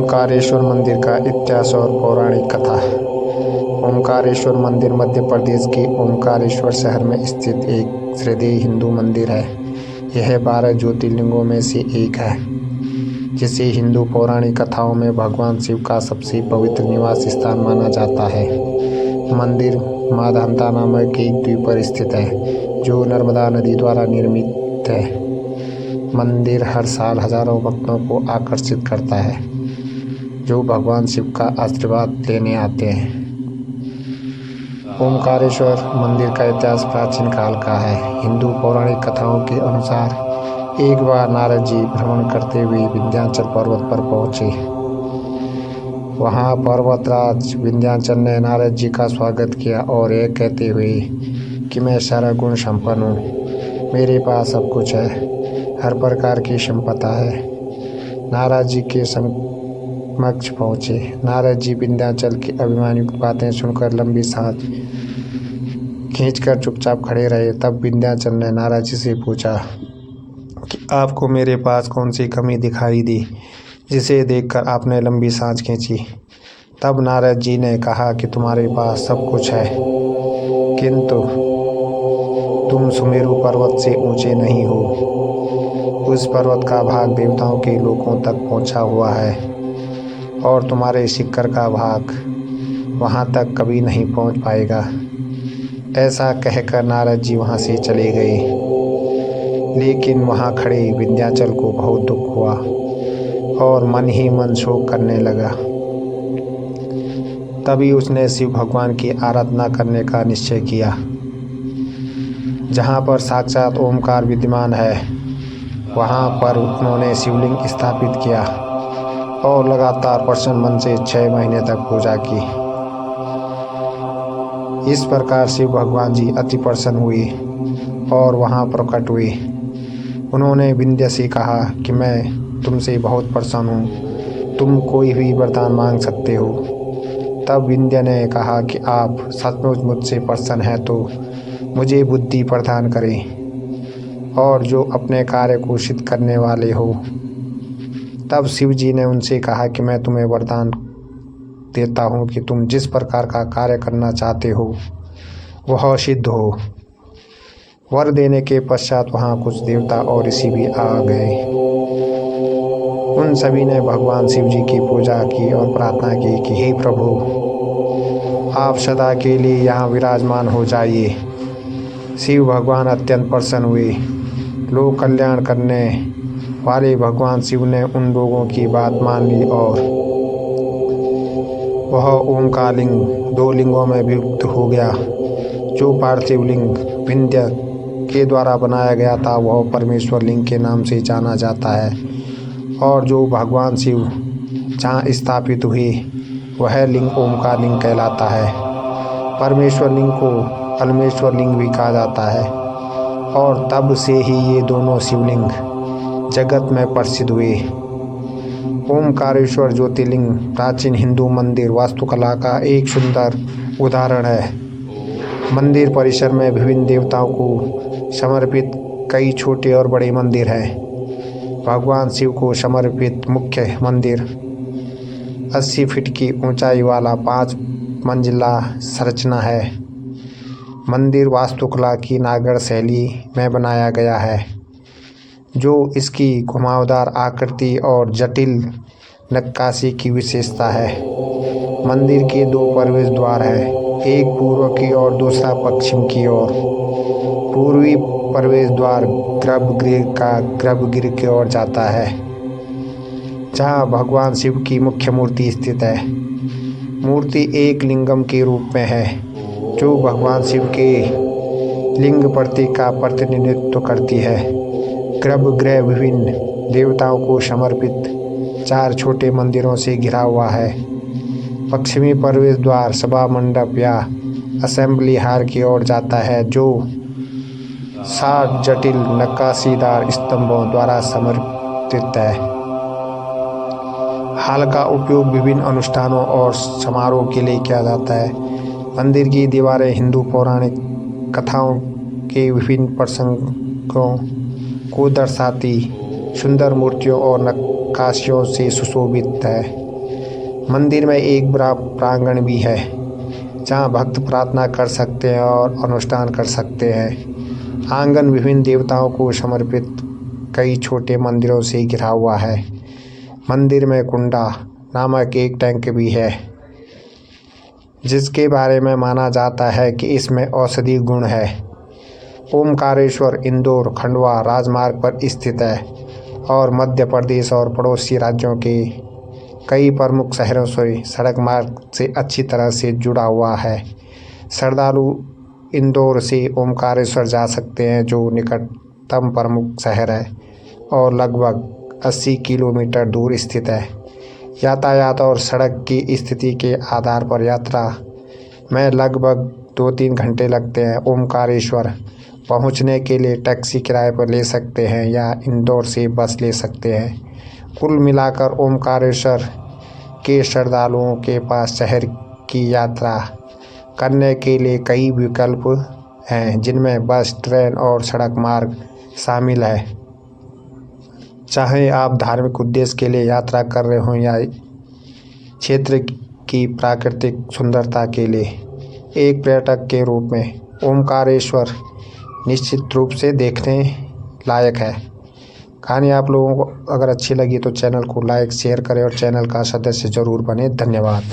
ओमकारेश्वर मंदिर का इतिहास और पौराणिक कथा। ओमकारेश्वर मंदिर मध्य प्रदेश के ओमकारेश्वर शहर में स्थित एक श्रद्धेय हिंदू मंदिर है। यह 12 ज्योतिर्लिंगों में से एक है, जिसे हिंदू पौराणिक कथाओं में भगवान शिव का सबसे पवित्र निवास स्थान माना जाता है। मंदिर माधांता नामक एक द्वीप पर स्थित है, जो नर्मदा नदी द्वारा निर्मित है। मंदिर हर साल हजारों भक्तों को आकर्षित करता है, जो भगवान शिव का आशीर्वाद लेने आते हैं। ओमकारेश्वर मंदिर का इतिहास प्राचीन काल का है। हिंदू पौराणिक कथाओं के अनुसार एक बार नारद जी भ्रमण करते हुए विंध्याचल पर्वत पर पहुंचे। वहां पर्वतराज विंध्याचल ने नारद जी का स्वागत किया और यह कहते हुए कि मैं सर्वगुण संपन्न हूँ, मेरे पास सब कुछ है, हर प्रकार की संपदा है। नारद जी के समक्ष पहुँचे। नारद जी विंध्याचल की अभिमानयुक्त बातें सुनकर लंबी सांस खींचकर चुपचाप खड़े रहे। तब विंध्याचल ने नारद जी से पूछा कि आपको मेरे पास कौन सी कमी दिखाई दी, जिसे देखकर आपने लंबी सांस खींची। तब नारद जी ने कहा कि तुम्हारे पास सब कुछ है, किंतु तुम सुमेरु पर्वत से ऊंचे नहीं हो। उस पर्वत का भाग देवताओं के लोकों तक पहुंचा हुआ है और तुम्हारे शिखर का भाग वहां तक कभी नहीं पहुंच पाएगा। ऐसा कहकर नारद जी वहां से चले गए। लेकिन वहां खड़े विंध्याचल को बहुत दुख हुआ और मन ही मन शोक करने लगा। तभी उसने शिव भगवान की आराधना करने का निश्चय किया। जहाँ पर साक्षात ओमकार विद्यमान है, वहाँ पर उन्होंने शिवलिंग स्थापित किया और लगातार प्रसन्न मन से 6 महीने तक पूजा की। इस प्रकार शिव भगवान जी अति प्रसन्न हुए और वहाँ प्रकट हुए। उन्होंने विंध्य से कहा कि मैं तुमसे बहुत प्रसन्न हूँ, तुम कोई भी वरदान मांग सकते हो। तब विंध्य ने कहा कि आप सचमुच मुझसे प्रसन्न हैं तो मुझे बुद्धि प्रदान करें और जो अपने कार्य को सिद्ध करने वाले हो। तब शिव जी ने उनसे कहा कि मैं तुम्हें वरदान देता हूँ कि तुम जिस प्रकार का कार्य करना चाहते हो वह सिद्ध हो। वर देने के पश्चात वहाँ कुछ देवता और ऋषि भी आ गए। उन सभी ने भगवान शिव जी की पूजा की और प्रार्थना की कि हे प्रभु, आप सदा के लिए यहाँ विराजमान हो जाइए। शिव भगवान अत्यंत प्रसन्न हुए। लोक कल्याण करने वाले भगवान शिव ने उन लोगों की बात मान ली और वह ओमकार लिंग 2 लिंगों में विभक्त हो गया। जो पार्थिव लिंग विंध्य के द्वारा बनाया गया था, वह परमेश्वर लिंग के नाम से जाना जाता है, और जो भगवान शिव जहाँ स्थापित हुए वह लिंग ओमकार लिंग कहलाता है। परमेश्वर लिंग को अलमेश्वर लिंग भी कहा जाता है और तब से ही ये दोनों शिवलिंग जगत में प्रसिद्ध हुए। ओमकारेश्वर ज्योतिर्लिंग प्राचीन हिंदू मंदिर वास्तुकला का एक सुंदर उदाहरण है। मंदिर परिसर में विभिन्न देवताओं को समर्पित कई छोटे और बड़े मंदिर हैं। भगवान शिव को समर्पित मुख्य मंदिर 80 फीट की ऊंचाई वाला 5 मंजिला संरचना है। मंदिर वास्तुकला की नागर शैली में बनाया गया है, जो इसकी घुमावदार आकृति और जटिल नक्काशी की विशेषता है। मंदिर के 2 प्रवेश द्वार हैं, एक पूर्व की ओर दूसरा पश्चिम की ओर। पूर्वी प्रवेश द्वार गर्भगृह की ओर जाता है, जहाँ भगवान शिव की मुख्य मूर्ति स्थित है। मूर्ति एक लिंगम के रूप में है, जो भगवान शिव के लिंग प्रतीक का प्रतिनिधित्व करती है। गर्भगृह विभिन्न देवताओं को समर्पित 4 छोटे मंदिरों से घिरा हुआ है। पश्चिमी प्रवेश द्वार सभा मंडप या असेंबली हॉल की ओर जाता है, जो 60 जटिल नक्काशीदार स्तंभों द्वारा समर्थित है। हॉल का उपयोग विभिन्न अनुष्ठानों और समारोह के लिए किया जाता है। मंदिर की दीवारें हिंदू पौराणिक कथाओं के विभिन्न प्रसंगों को दर्शाती सुंदर मूर्तियों और नक्काशियों से सुशोभित है। मंदिर में एक बड़ा प्रांगण भी है जहाँ भक्त प्रार्थना कर सकते हैं और अनुष्ठान कर सकते हैं। आंगन विभिन्न देवताओं को समर्पित कई छोटे मंदिरों से घिरा हुआ है। मंदिर में कुंडा नामक एक टैंक भी है जिसके बारे में माना जाता है कि इसमें औषधि गुण है। ओमकारेश्वर इंदौर खंडवा राजमार्ग पर स्थित है और मध्य प्रदेश और पड़ोसी राज्यों के कई प्रमुख शहरों से सड़क मार्ग से अच्छी तरह से जुड़ा हुआ है। श्रद्धालु इंदौर से ओमकारेश्वर जा सकते हैं जो निकटतम प्रमुख शहर है और लगभग 80 किलोमीटर दूर स्थित है। यातायात और सड़क की स्थिति के आधार पर यात्रा में लगभग 2-3 घंटे लगते हैं। ओमकारेश्वर पहुंचने के लिए टैक्सी किराए पर ले सकते हैं या इंदौर से बस ले सकते हैं। कुल मिलाकर ओमकारेश्वर के श्रद्धालुओं के पास शहर की यात्रा करने के लिए कई विकल्प हैं जिनमें बस, ट्रेन और सड़क मार्ग शामिल है। चाहे आप धार्मिक उद्देश्य के लिए यात्रा कर रहे हों या क्षेत्र की प्राकृतिक सुंदरता के लिए, एक पर्यटक के रूप में ओमकारेश्वर निश्चित रूप से देखने लायक है। कहानी आप लोगों को अगर अच्छी लगी तो चैनल को लाइक शेयर करें और चैनल का सदस्य ज़रूर बने। धन्यवाद।